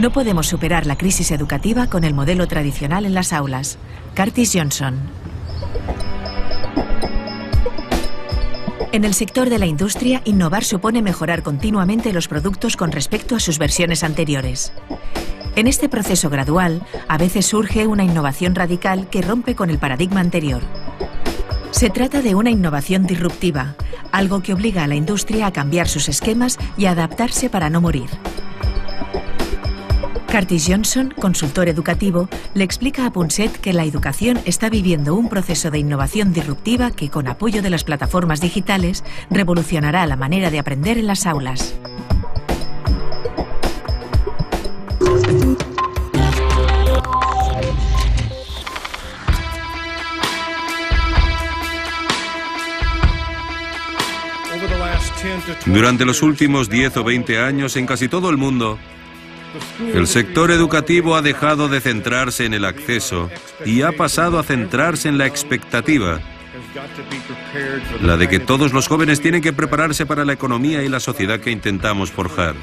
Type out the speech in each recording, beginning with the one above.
No podemos superar la crisis educativa con el modelo tradicional en las aulas. Curtis Johnson. En el sector de la industria, innovar supone mejorar continuamente los productos con respecto a sus versiones anteriores. En este proceso gradual, a veces surge una innovación radical que rompe con el paradigma anterior. Se trata de una innovación disruptiva, algo que obliga a la industria a cambiar sus esquemas y a adaptarse para no morir. Curtis Johnson, consultor educativo, le explica a Punset que la educación está viviendo un proceso de innovación disruptiva que, con apoyo de las plataformas digitales, revolucionará la manera de aprender en las aulas. Durante los últimos 10 o 20 años, en casi todo el mundo, el sector educativo ha dejado de centrarse en el acceso y ha pasado a centrarse en la expectativa, la de que todos los jóvenes tienen que prepararse para la economía y la sociedad que intentamos forjar.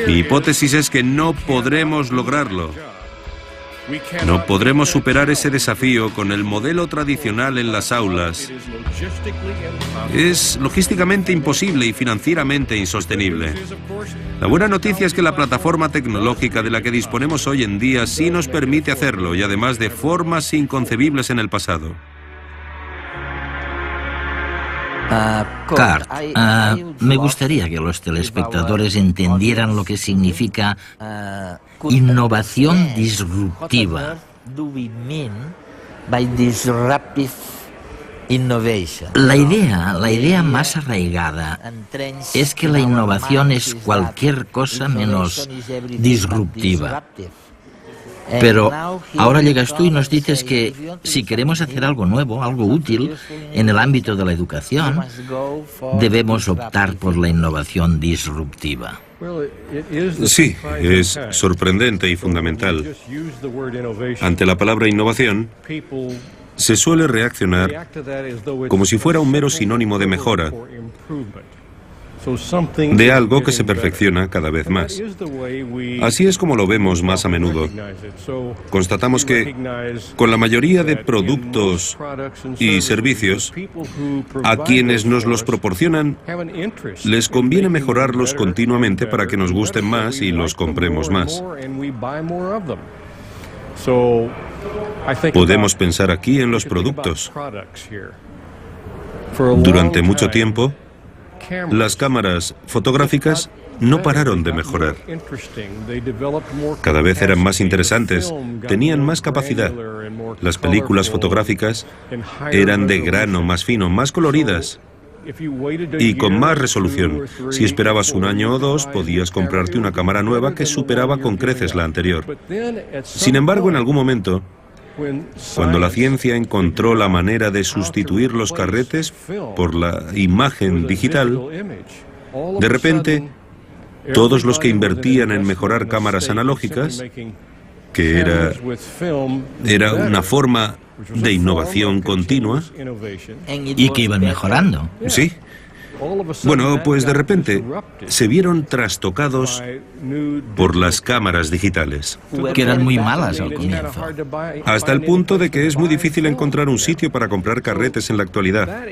Mi hipótesis es que no podremos lograrlo. No podremos superar ese desafío con el modelo tradicional en las aulas. Es logísticamente imposible y financieramente insostenible. La buena noticia es que la plataforma tecnológica de la que disponemos hoy en día sí nos permite hacerlo, y además de formas inconcebibles en el pasado. Cart, me gustaría que los telespectadores entendieran lo que significa innovación disruptiva. La idea más arraigada es que la innovación es cualquier cosa menos disruptiva. Pero ahora llegas tú y nos dices que si queremos hacer algo nuevo, algo útil en el ámbito de la educación, debemos optar por la innovación disruptiva. Sí, es sorprendente y fundamental. Ante la palabra innovación, se suele reaccionar como si fuera un mero sinónimo de mejora, de algo que se perfecciona cada vez más. Así es como lo vemos más a menudo. Constatamos que con la mayoría de productos y servicios, a quienes nos los proporcionan, les conviene mejorarlos continuamente para que nos gusten más y los compremos más. Podemos pensar aquí en los productos. Durante mucho tiempo, las cámaras fotográficas no pararon de mejorar. Cada vez eran más interesantes, tenían más capacidad. Las películas fotográficas eran de grano más fino, más coloridas y con más resolución. Si esperabas un año o dos, podías comprarte una cámara nueva que superaba con creces la anterior. Sin embargo, en algún momento, cuando la ciencia encontró la manera de sustituir los carretes por la imagen digital, de repente, todos los que invertían en mejorar cámaras analógicas, que era una forma de innovación continua, y que iban mejorando. Sí. Bueno, pues de repente se vieron trastocados por las cámaras digitales. Que eran muy malas al comienzo. Hasta el punto de que es muy difícil encontrar un sitio para comprar carretes en la actualidad.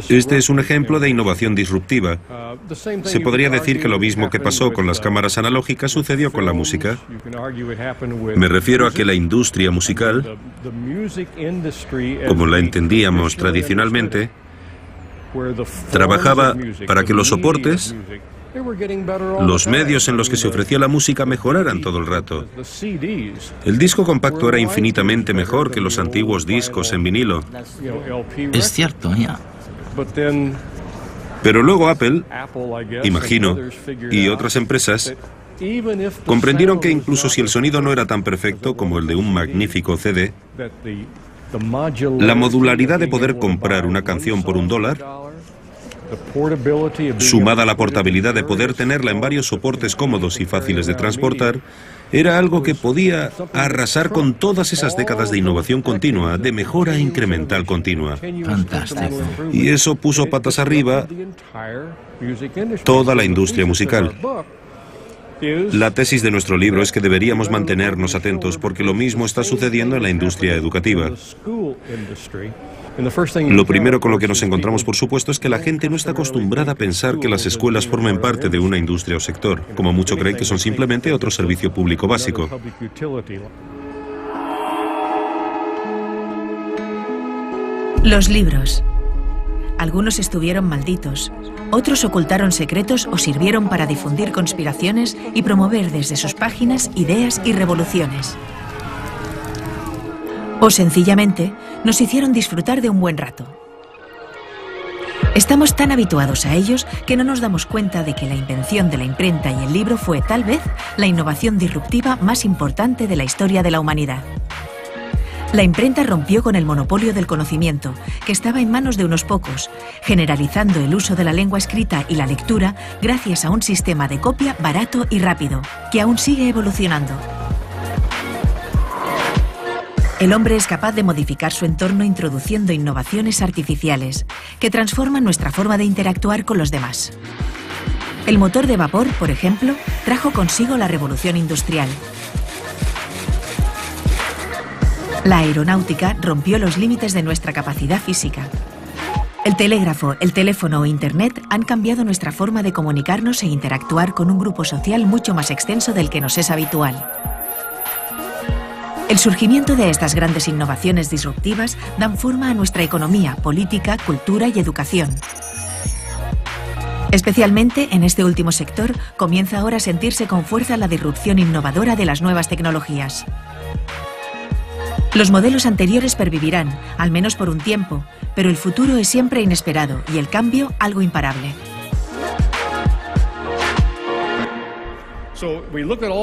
Este es un ejemplo de innovación disruptiva. Se podría decir que lo mismo que pasó con las cámaras analógicas sucedió con la música. Me refiero a que la industria musical, como la entendíamos tradicionalmente, trabajaba para que los soportes, los medios en los que se ofrecía la música, mejoraran todo el rato. El disco compacto era infinitamente mejor que los antiguos discos en vinilo. Es cierto, ya. Pero luego Apple, imagino, y otras empresas comprendieron que incluso si el sonido no era tan perfecto como el de un magnífico CD, la modularidad de poder comprar una canción por $1, sumada a la portabilidad de poder tenerla en varios soportes cómodos y fáciles de transportar, era algo que podía arrasar con todas esas décadas de innovación continua, de mejora incremental continua. Fantástico. Y eso puso patas arriba toda la industria musical. La tesis de nuestro libro es que deberíamos mantenernos atentos porque lo mismo está sucediendo en la industria educativa. Lo primero con lo que nos encontramos, por supuesto, es que la gente no está acostumbrada a pensar que las escuelas formen parte de una industria o sector. Como mucho creen que son simplemente otro servicio público básico. Los libros. Algunos estuvieron malditos, otros ocultaron secretos o sirvieron para difundir conspiraciones y promover desde sus páginas ideas y revoluciones. O sencillamente nos hicieron disfrutar de un buen rato. Estamos tan habituados a ellos que no nos damos cuenta de que la invención de la imprenta y el libro fue tal vez la innovación disruptiva más importante de la historia de la humanidad. La imprenta rompió con el monopolio del conocimiento, que estaba en manos de unos pocos, generalizando el uso de la lengua escrita y la lectura gracias a un sistema de copia barato y rápido, que aún sigue evolucionando. El hombre es capaz de modificar su entorno introduciendo innovaciones artificiales, que transforman nuestra forma de interactuar con los demás. El motor de vapor, por ejemplo, trajo consigo la revolución industrial. La aeronáutica rompió los límites de nuestra capacidad física. El telégrafo, el teléfono o Internet han cambiado nuestra forma de comunicarnos e interactuar con un grupo social mucho más extenso del que nos es habitual. El surgimiento de estas grandes innovaciones disruptivas dan forma a nuestra economía, política, cultura y educación. Especialmente en este último sector comienza ahora a sentirse con fuerza la disrupción innovadora de las nuevas tecnologías. Los modelos anteriores pervivirán, al menos por un tiempo, pero el futuro es siempre inesperado y el cambio algo imparable.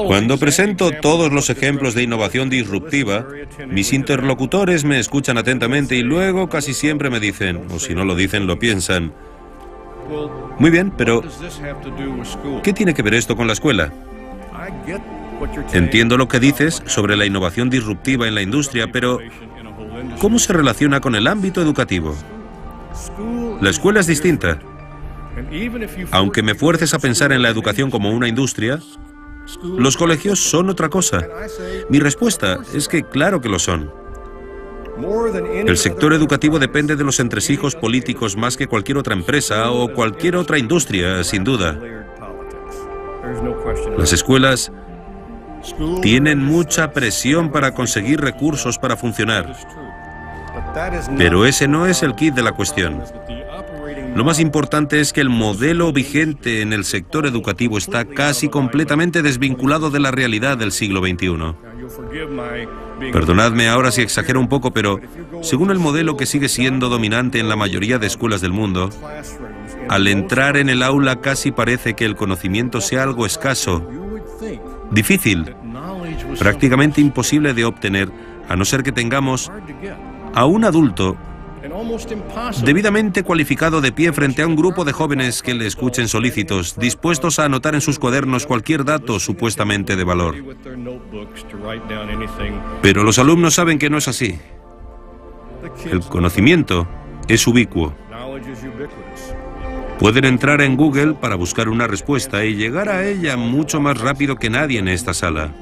Cuando presento todos los ejemplos de innovación disruptiva, mis interlocutores me escuchan atentamente y luego casi siempre me dicen, o si no lo dicen, lo piensan. Muy bien, pero ¿qué tiene que ver esto con la escuela? Entiendo lo que dices sobre la innovación disruptiva en la industria, pero ¿cómo se relaciona con el ámbito educativo? La escuela es distinta. Aunque me fuerces a pensar en la educación como una industria, los colegios son otra cosa. Mi respuesta es que claro que lo son. El sector educativo depende de los entresijos políticos más que cualquier otra empresa o cualquier otra industria, sin duda. Las escuelas tienen mucha presión para conseguir recursos para funcionar. Pero ese no es el quid de la cuestión. Lo más importante es que el modelo vigente en el sector educativo está casi completamente desvinculado de la realidad del siglo XXI. Perdonadme ahora si exagero un poco, pero según el modelo que sigue siendo dominante en la mayoría de escuelas del mundo, al entrar en el aula casi parece que el conocimiento sea algo escaso, difícil, prácticamente imposible de obtener, a no ser que tengamos a un adulto debidamente cualificado de pie frente a un grupo de jóvenes que le escuchen solícitos, dispuestos a anotar en sus cuadernos cualquier dato supuestamente de valor. Pero los alumnos saben que no es así. El conocimiento es ubicuo. Pueden entrar en Google para buscar una respuesta y llegar a ella mucho más rápido que nadie en esta sala.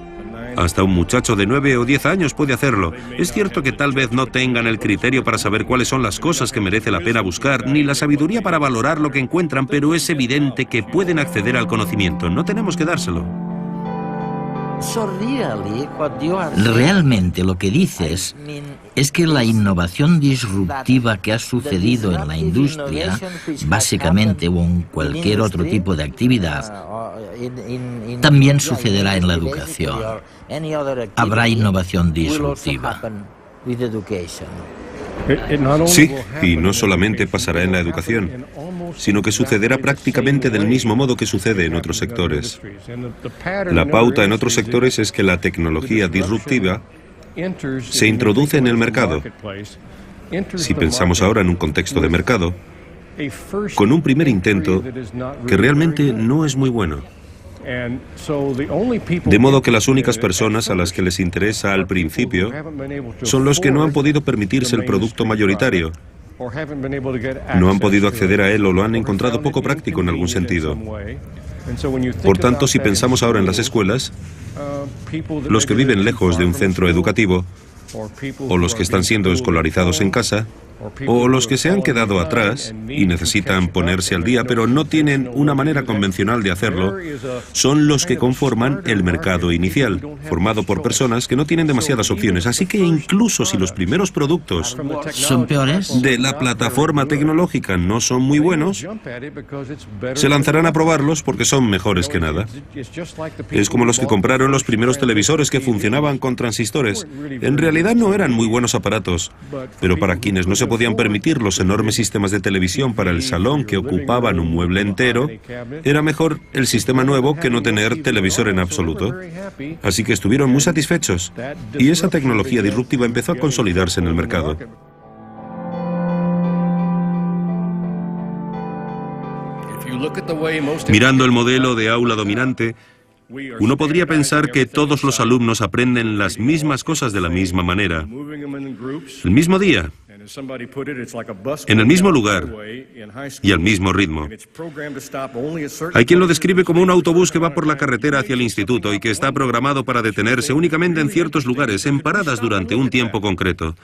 Hasta un muchacho de 9 o 10 años puede hacerlo. Es cierto que tal vez no tengan el criterio para saber cuáles son las cosas que merece la pena buscar, ni la sabiduría para valorar lo que encuentran, pero es evidente que pueden acceder al conocimiento. No tenemos que dárselo. Realmente lo que dices es que la innovación disruptiva que ha sucedido en la industria, básicamente o en cualquier otro tipo de actividad, también sucederá en la educación. Habrá innovación disruptiva. Sí, y no solamente pasará en la educación, sino que sucederá prácticamente del mismo modo que sucede en otros sectores. La pauta en otros sectores es que la tecnología disruptiva se introduce en el mercado. Si pensamos ahora en un contexto de mercado, con un primer intento que realmente no es muy bueno. De modo que las únicas personas a las que les interesa al principio son los que no han podido permitirse el producto mayoritario, no han podido acceder a él o lo han encontrado poco práctico en algún sentido. Por tanto, si pensamos ahora en las escuelas, los que viven lejos de un centro educativo, o los que están siendo escolarizados en casa, o los que se han quedado atrás y necesitan ponerse al día, pero no tienen una manera convencional de hacerlo, son los que conforman el mercado inicial, formado por personas que no tienen demasiadas opciones. Así que incluso si los primeros productos ¿Son peores? de la plataforma tecnológica no son muy buenos, se lanzarán a probarlos porque son mejores que nada. Es como los que compraron los primeros televisores que funcionaban con transistores. En realidad no eran muy buenos aparatos, pero para quienes no se podían permitir los enormes sistemas de televisión para el salón que ocupaban un mueble entero, era mejor el sistema nuevo que no tener televisor en absoluto. Así que estuvieron muy satisfechos, y esa tecnología disruptiva empezó a consolidarse en el mercado. Mirando el modelo de aula dominante, uno podría pensar que todos los alumnos aprenden las mismas cosas de la misma manera, el mismo día, en el mismo lugar y al mismo ritmo. Hay quien lo describe como un autobús que va por la carretera hacia el instituto y que está programado para detenerse únicamente en ciertos lugares, en paradas durante un tiempo concreto.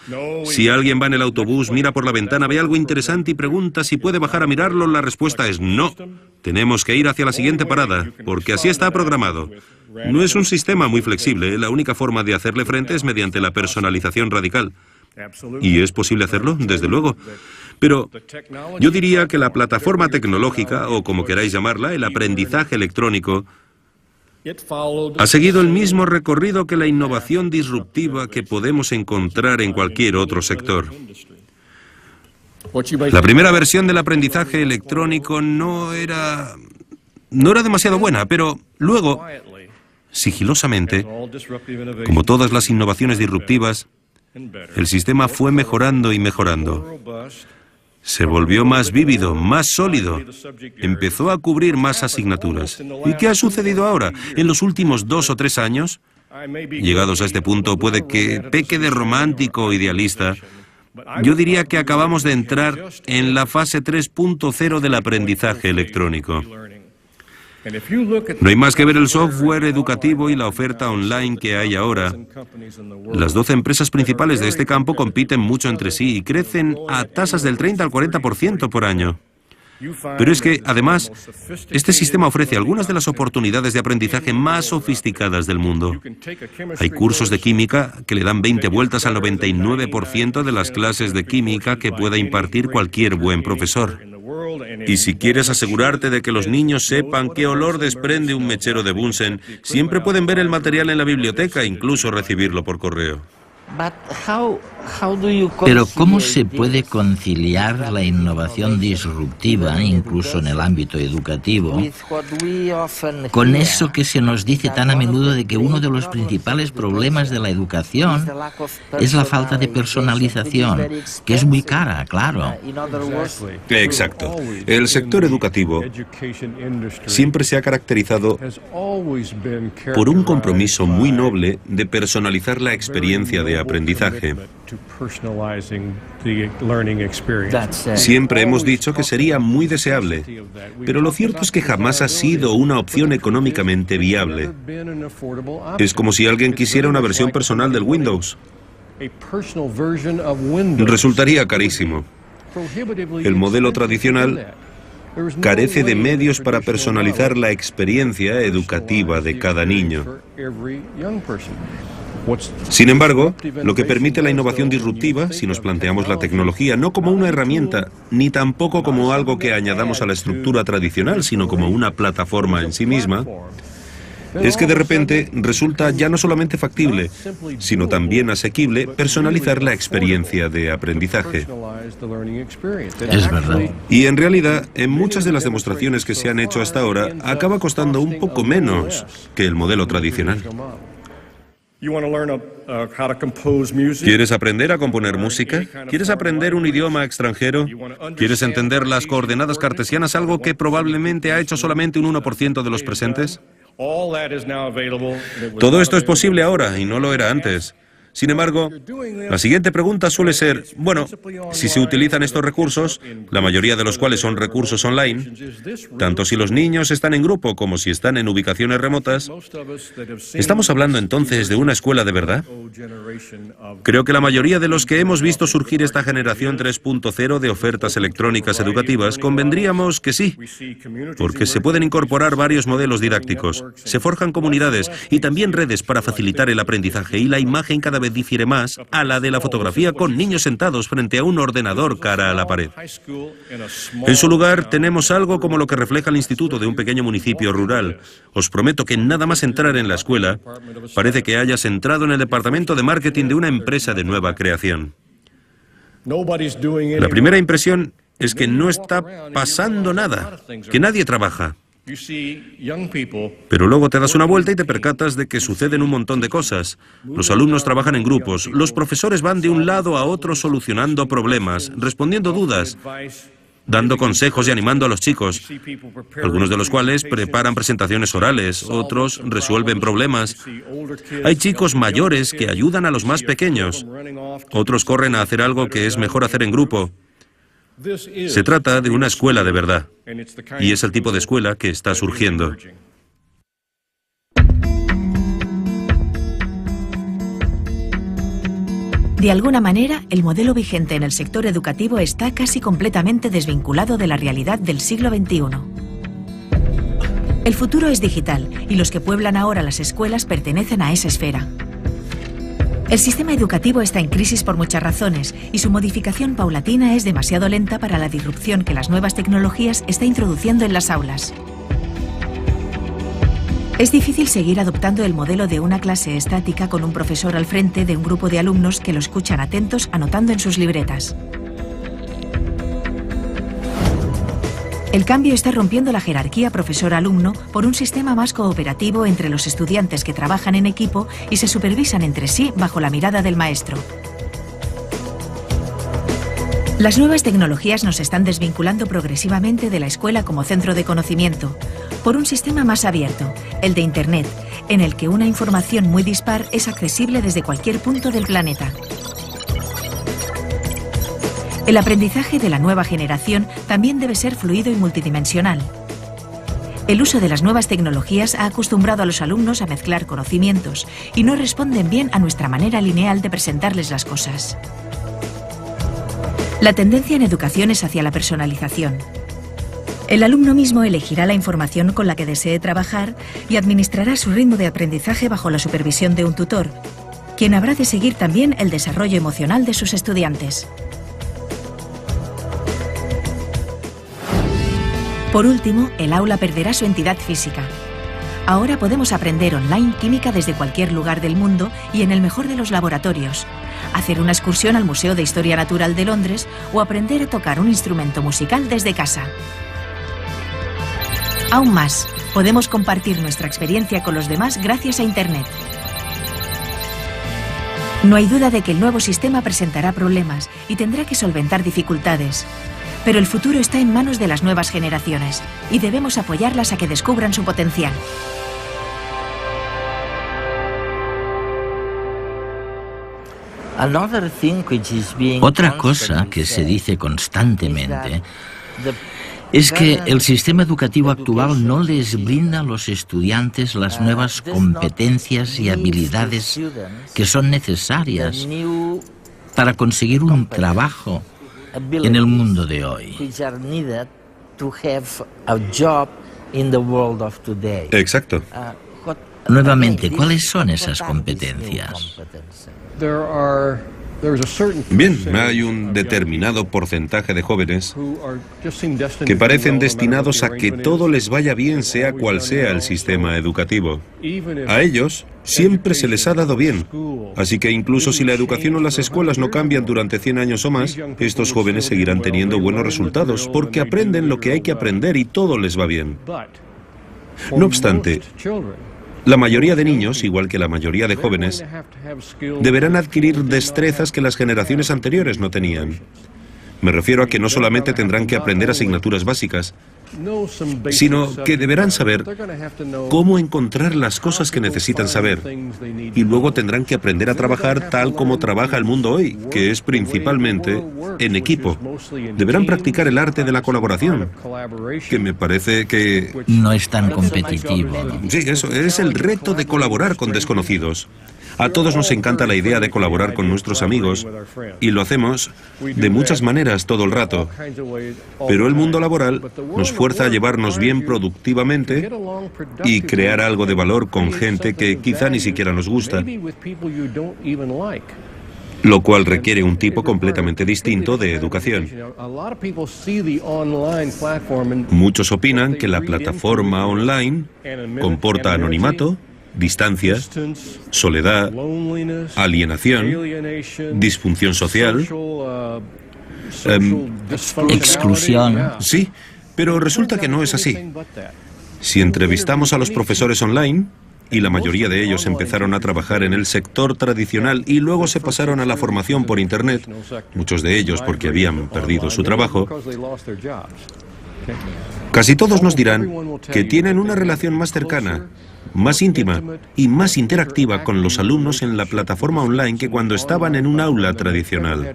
Si alguien va en el autobús, mira por la ventana, ve algo interesante y pregunta si puede bajar a mirarlo, la respuesta es no. Tenemos que ir hacia la siguiente parada, porque así está programado. No es un sistema muy flexible, la única forma de hacerle frente es mediante la personalización radical. ¿Y es posible hacerlo? Desde luego. Pero yo diría que la plataforma tecnológica, o como queráis llamarla, el aprendizaje electrónico, ha seguido el mismo recorrido que la innovación disruptiva que podemos encontrar en cualquier otro sector. La primera versión del aprendizaje electrónico no era demasiado buena, pero luego, sigilosamente, como todas las innovaciones disruptivas, el sistema fue mejorando y mejorando. Se volvió más vívido, más sólido. Empezó a cubrir más asignaturas. ¿Y qué ha sucedido ahora? En los últimos 2 o 3 años, llegados a este punto, puede que peque de romántico o idealista, yo diría que acabamos de entrar en la fase 3.0 del aprendizaje electrónico. No hay más que ver el software educativo y la oferta online que hay ahora. Las 12 empresas principales de este campo compiten mucho entre sí y crecen a tasas del 30 al 40% por año. Pero es que, además, este sistema ofrece algunas de las oportunidades de aprendizaje más sofisticadas del mundo. Hay cursos de química que le dan 20 vueltas al 99% de las clases de química que pueda impartir cualquier buen profesor. Y si quieres asegurarte de que los niños sepan qué olor desprende un mechero de Bunsen, siempre pueden ver el material en la biblioteca e incluso recibirlo por correo. Pero ¿cómo se puede conciliar la innovación disruptiva, incluso en el ámbito educativo, con eso que se nos dice tan a menudo de que uno de los principales problemas de la educación es la falta de personalización, que es muy cara, claro? Exacto. El sector educativo siempre se ha caracterizado por un compromiso muy noble de personalizar la experiencia de aprendizaje. Siempre hemos dicho que sería muy deseable, pero lo cierto es que jamás ha sido una opción económicamente viable. Es como si alguien quisiera una versión personal del Windows. Resultaría carísimo. El modelo tradicional carece de medios para personalizar la experiencia educativa de cada niño. Sin embargo, lo que permite la innovación disruptiva, si nos planteamos la tecnología no como una herramienta, ni tampoco como algo que añadamos a la estructura tradicional, sino como una plataforma en sí misma, es que de repente resulta ya no solamente factible, sino también asequible personalizar la experiencia de aprendizaje. Es verdad. Y en realidad, en muchas de las demostraciones que se han hecho hasta ahora, acaba costando un poco menos que el modelo tradicional. ¿Quieres aprender a componer música? ¿Quieres aprender un idioma extranjero? ¿Quieres entender las coordenadas cartesianas, algo que probablemente ha hecho solamente un 1% de los presentes? Todo esto es posible ahora y no lo era antes. Sin embargo, la siguiente pregunta suele ser, bueno, si se utilizan estos recursos, la mayoría de los cuales son recursos online, tanto si los niños están en grupo como si están en ubicaciones remotas, ¿estamos hablando entonces de una escuela de verdad? Creo que la mayoría de los que hemos visto surgir esta generación 3.0 de ofertas electrónicas educativas convendríamos que sí, porque se pueden incorporar varios modelos didácticos, se forjan comunidades y también redes para facilitar el aprendizaje, y la imagen cada vez difiere más a la de la fotografía con niños sentados frente a un ordenador cara a la pared. En su lugar, tenemos algo como lo que refleja el instituto de un pequeño municipio rural. Os prometo que nada más entrar en la escuela, parece que hayas entrado en el departamento de marketing de una empresa de nueva creación. La primera impresión es que no está pasando nada, que nadie trabaja. Pero luego te das una vuelta y te percatas de que suceden un montón de cosas. Los alumnos trabajan en grupos, los profesores van de un lado a otro solucionando problemas, respondiendo dudas, dando consejos y animando a los chicos, algunos de los cuales preparan presentaciones orales, otros resuelven problemas. Hay chicos mayores que ayudan a los más pequeños, otros corren a hacer algo que es mejor hacer en grupo. Se trata de una escuela de verdad, y es el tipo de escuela que está surgiendo. De alguna manera, el modelo vigente en el sector educativo está casi completamente desvinculado de la realidad del siglo XXI. El futuro es digital, y los que pueblan ahora las escuelas pertenecen a esa esfera. El sistema educativo está en crisis por muchas razones, y su modificación paulatina es demasiado lenta para la disrupción que las nuevas tecnologías está introduciendo en las aulas. Es difícil seguir adoptando el modelo de una clase estática con un profesor al frente de un grupo de alumnos que lo escuchan atentos anotando en sus libretas. El cambio está rompiendo la jerarquía profesor-alumno por un sistema más cooperativo entre los estudiantes que trabajan en equipo y se supervisan entre sí bajo la mirada del maestro. Las nuevas tecnologías nos están desvinculando progresivamente de la escuela como centro de conocimiento, por un sistema más abierto, el de Internet, en el que una información muy dispar es accesible desde cualquier punto del planeta. El aprendizaje de la nueva generación también debe ser fluido y multidimensional. El uso de las nuevas tecnologías ha acostumbrado a los alumnos a mezclar conocimientos y no responden bien a nuestra manera lineal de presentarles las cosas. La tendencia en educación es hacia la personalización. El alumno mismo elegirá la información con la que desee trabajar y administrará su ritmo de aprendizaje bajo la supervisión de un tutor, quien habrá de seguir también el desarrollo emocional de sus estudiantes. Por último, el aula perderá su entidad física. Ahora podemos aprender online química desde cualquier lugar del mundo y en el mejor de los laboratorios, hacer una excursión al Museo de Historia Natural de Londres o aprender a tocar un instrumento musical desde casa. Aún más, podemos compartir nuestra experiencia con los demás gracias a Internet. No hay duda de que el nuevo sistema presentará problemas y tendrá que solventar dificultades. Pero el futuro está en manos de las nuevas generaciones y debemos apoyarlas a que descubran su potencial. Otra cosa que se dice constantemente es que el sistema educativo actual no les brinda a los estudiantes las nuevas competencias y habilidades que son necesarias para conseguir un trabajo en el mundo de hoy. Exacto. Nuevamente, ¿cuáles son esas competencias? Bien, hay un determinado porcentaje de jóvenes que parecen destinados a que todo les vaya bien sea cual sea el sistema educativo. A ellos siempre se les ha dado bien. Así que incluso si la educación o las escuelas no cambian durante 100 años o más, estos jóvenes seguirán teniendo buenos resultados porque aprenden lo que hay que aprender y todo les va bien. No obstante, la mayoría de niños, igual que la mayoría de jóvenes, deberán adquirir destrezas que las generaciones anteriores no tenían. Me refiero a que no solamente tendrán que aprender asignaturas básicas, sino que deberán saber cómo encontrar las cosas que necesitan saber. Y luego tendrán que aprender a trabajar tal como trabaja el mundo hoy, que es principalmente en equipo. Deberán practicar el arte de la colaboración, que me parece que... no es tan competitivo. Sí, eso es el reto de colaborar con desconocidos. A todos nos encanta la idea de colaborar con nuestros amigos y lo hacemos de muchas maneras todo el rato. Pero el mundo laboral nos fuerza a llevarnos bien productivamente y crear algo de valor con gente que quizá ni siquiera nos gusta, lo cual requiere un tipo completamente distinto de educación. Muchos opinan que la plataforma online comporta anonimato, distancia, soledad, alienación, disfunción social, exclusión. Sí, pero resulta que no es así. Si entrevistamos a los profesores online, y la mayoría de ellos empezaron a trabajar en el sector tradicional y luego se pasaron a la formación por Internet, muchos de ellos porque habían perdido su trabajo, casi todos nos dirán que tienen una relación más cercana, más íntima y más interactiva con los alumnos en la plataforma online que cuando estaban en un aula tradicional.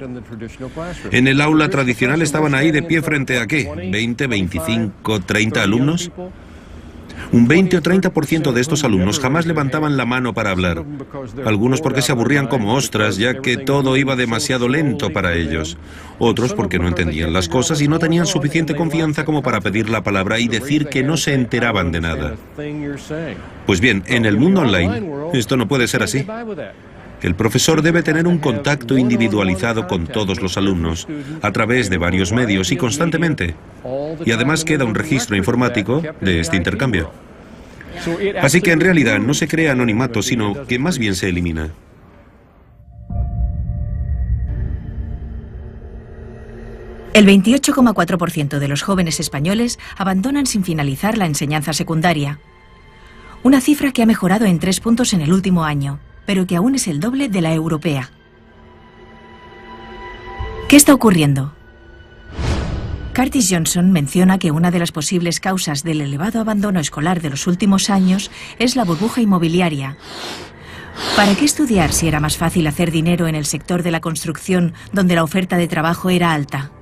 En el aula tradicional estaban ahí de pie frente a ¿qué? ¿20, 25, 30 alumnos? Un 20 o 30% de estos alumnos jamás levantaban la mano para hablar. Algunos porque se aburrían como ostras, ya que todo iba demasiado lento para ellos. Otros porque no entendían las cosas y no tenían suficiente confianza como para pedir la palabra y decir que no se enteraban de nada. Pues bien, en el mundo online, esto no puede ser así. El profesor debe tener un contacto individualizado con todos los alumnos, a través de varios medios y constantemente. Y además queda un registro informático de este intercambio. Así que en realidad no se crea anonimato, sino que más bien se elimina. El 28,4% de los jóvenes españoles abandonan sin finalizar la enseñanza secundaria. Una cifra que ha mejorado en 3 puntos en el último año, pero que aún es el doble de la europea. ¿Qué está ocurriendo? Curtis Johnson menciona que una de las posibles causas del elevado abandono escolar de los últimos años es la burbuja inmobiliaria. ¿Para qué estudiar si era más fácil hacer dinero en el sector de la construcción, donde la oferta de trabajo era alta?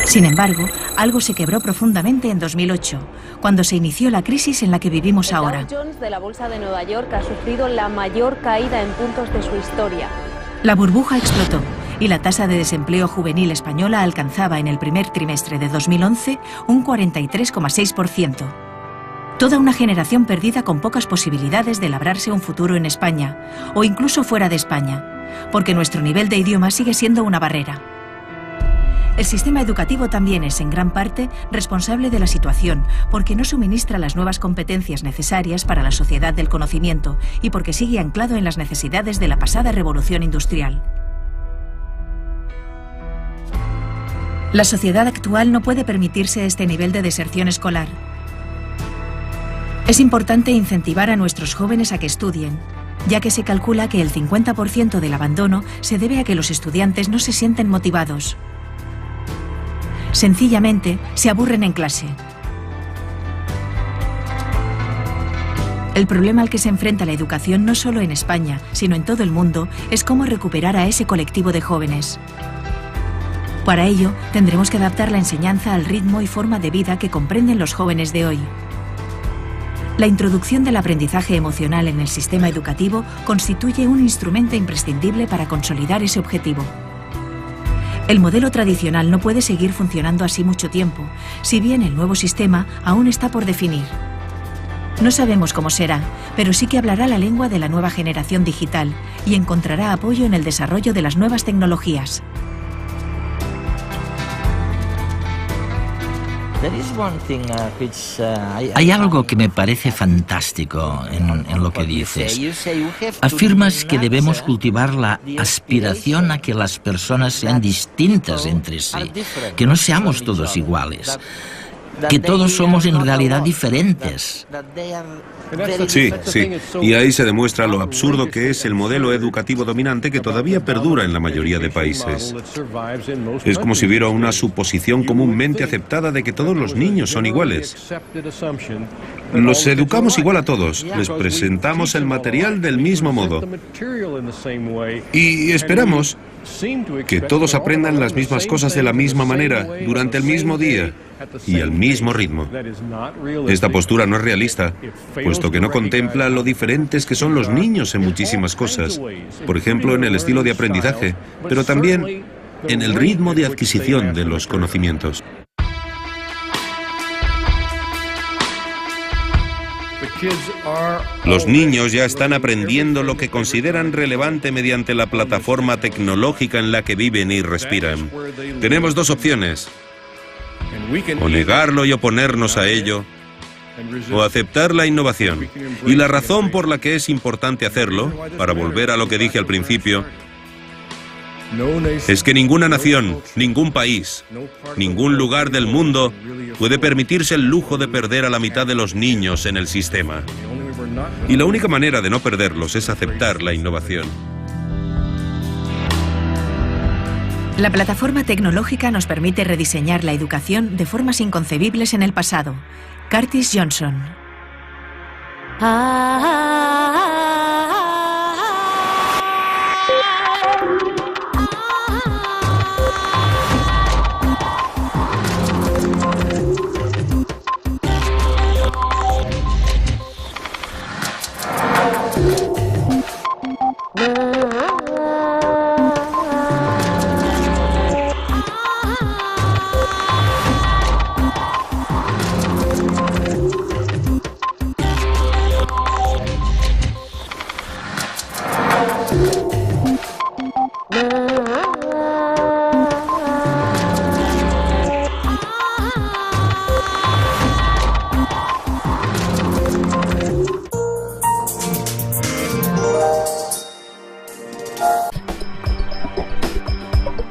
Sin embargo, algo se quebró profundamente en 2008, cuando se inició la crisis en la que vivimos ahora. El Dow Jones de la Bolsa de Nueva York ha sufrido la mayor caída en puntos de su historia. La burbuja explotó y la tasa de desempleo juvenil española alcanzaba en el primer trimestre de 2011 un 43,6%. Toda una generación perdida con pocas posibilidades de labrarse un futuro en España, o incluso fuera de España, porque nuestro nivel de idioma sigue siendo una barrera. El sistema educativo también es, en gran parte, responsable de la situación, porque no suministra las nuevas competencias necesarias para la sociedad del conocimiento y porque sigue anclado en las necesidades de la pasada revolución industrial. La sociedad actual no puede permitirse este nivel de deserción escolar. Es importante incentivar a nuestros jóvenes a que estudien, ya que se calcula que el 50% del abandono se debe a que los estudiantes no se sienten motivados. Sencillamente, se aburren en clase. El problema al que se enfrenta la educación no solo en España, sino en todo el mundo, es cómo recuperar a ese colectivo de jóvenes. Para ello, tendremos que adaptar la enseñanza al ritmo y forma de vida que comprenden los jóvenes de hoy. La introducción del aprendizaje emocional en el sistema educativo constituye un instrumento imprescindible para consolidar ese objetivo. El modelo tradicional no puede seguir funcionando así mucho tiempo, si bien el nuevo sistema aún está por definir. No sabemos cómo será, pero sí que hablará la lengua de la nueva generación digital y encontrará apoyo en el desarrollo de las nuevas tecnologías. Hay algo que me parece fantástico en lo que dices. Afirmas que debemos cultivar la aspiración a que las personas sean distintas entre sí, que no seamos todos iguales. que todos somos en realidad diferentes. Sí, sí. Y ahí se demuestra lo absurdo que es el modelo educativo dominante que todavía perdura en la mayoría de países. Es como si hubiera una suposición comúnmente aceptada de que todos los niños son iguales. Los educamos igual a todos, les presentamos el material del mismo modo. Y esperamos que todos aprendan las mismas cosas de la misma manera, durante el mismo día y al mismo ritmo. Esta postura no es realista, puesto que no contempla lo diferentes que son los niños en muchísimas cosas. Por ejemplo, en el estilo de aprendizaje, pero también en el ritmo de adquisición de los conocimientos. Los niños ya están aprendiendo lo que consideran relevante mediante la plataforma tecnológica en la que viven y respiran. Tenemos dos opciones: o negarlo y oponernos a ello, o aceptar la innovación. Y la razón por la que es importante hacerlo, para volver a lo que dije al principio, es que ninguna nación, ningún país, ningún lugar del mundo puede permitirse el lujo de perder a la mitad de los niños en el sistema. Y la única manera de no perderlos es aceptar la innovación. La plataforma tecnológica nos permite rediseñar la educación de formas inconcebibles en el pasado. Curtis Johnson.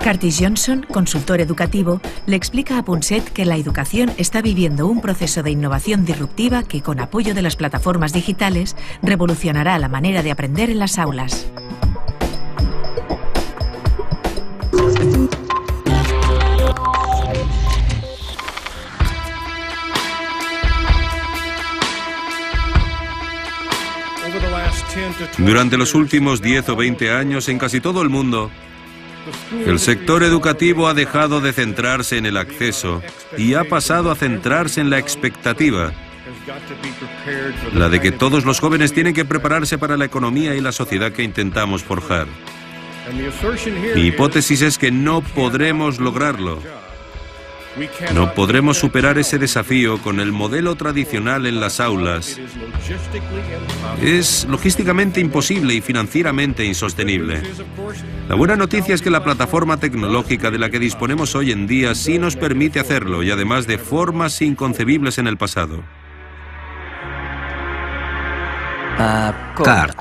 Curtis Johnson, consultor educativo, le explica a Punset que la educación está viviendo un proceso de innovación disruptiva que, con apoyo de las plataformas digitales, revolucionará la manera de aprender en las aulas. Durante los últimos 10 o 20 años, en casi todo el mundo, el sector educativo ha dejado de centrarse en el acceso y ha pasado a centrarse en la expectativa, la de que todos los jóvenes tienen que prepararse para la economía y la sociedad que intentamos forjar. Mi hipótesis es que no podremos lograrlo. No podremos superar ese desafío con el modelo tradicional en las aulas. Es logísticamente imposible y financieramente insostenible. La buena noticia es que la plataforma tecnológica de la que disponemos hoy en día sí nos permite hacerlo, y además de formas inconcebibles en el pasado. Cart,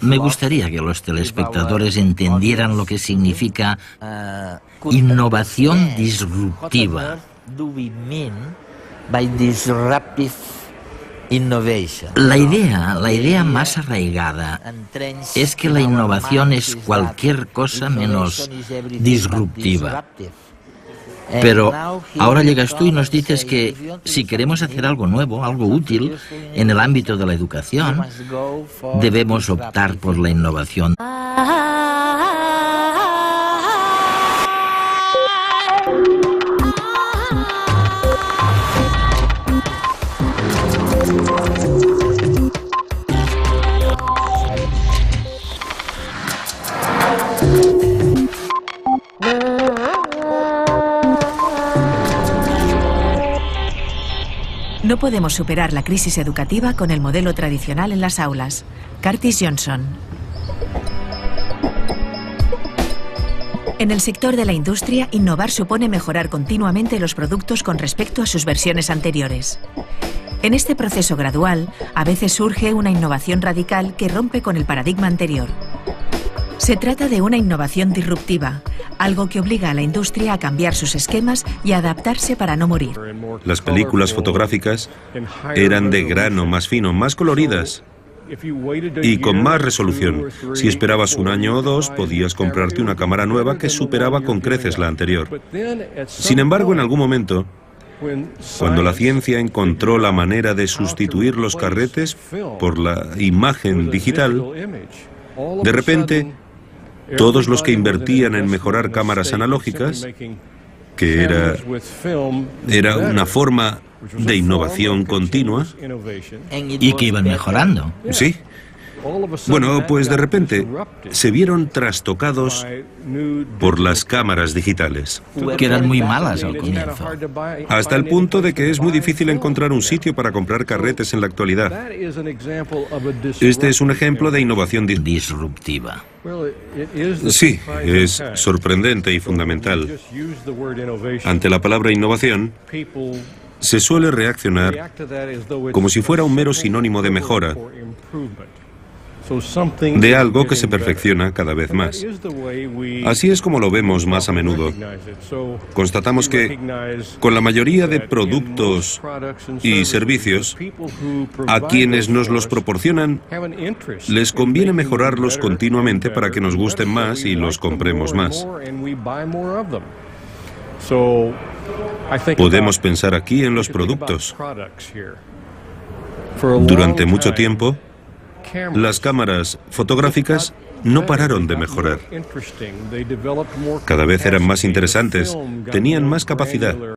me gustaría que los telespectadores entendieran lo que significa innovación disruptiva. La idea más arraigada es que la innovación es cualquier cosa menos disruptiva. Pero ahora llegas tú y nos dices que si queremos hacer algo nuevo, algo útil en el ámbito de la educación, debemos optar por la innovación. No podemos superar la crisis educativa con el modelo tradicional en las aulas. Curtis Johnson. En el sector de la industria, innovar supone mejorar continuamente los productos con respecto a sus versiones anteriores. En este proceso gradual, a veces surge una innovación radical que rompe con el paradigma anterior. Se trata de una innovación disruptiva, algo que obliga a la industria a cambiar sus esquemas y a adaptarse para no morir. Las películas fotográficas eran de grano más fino, más coloridas y con más resolución. Si esperabas un año o dos, podías comprarte una cámara nueva que superaba con creces la anterior. Sin embargo, en algún momento, cuando la ciencia encontró la manera de sustituir los carretes por la imagen digital, de repente, todos los que invertían en mejorar cámaras analógicas, que era una forma de innovación continua. Y que iban mejorando. Sí. Bueno, pues de repente se vieron trastocados por las cámaras digitales. Que eran muy malas al comienzo. Hasta el punto de que es muy difícil encontrar un sitio para comprar carretes en la actualidad. Este es un ejemplo de innovación Disruptiva. Sí, es sorprendente y fundamental. Ante la palabra innovación, se suele reaccionar como si fuera un mero sinónimo de mejora, de algo que se perfecciona cada vez más. Así es como lo vemos más a menudo. Constatamos que con la mayoría de productos y servicios, a quienes nos los proporcionan, les conviene mejorarlos continuamente para que nos gusten más y los compremos más. Podemos pensar aquí en los productos. Durante mucho tiempo, las cámaras fotográficas no pararon de mejorar. Cada vez eran más interesantes, tenían más capacidad.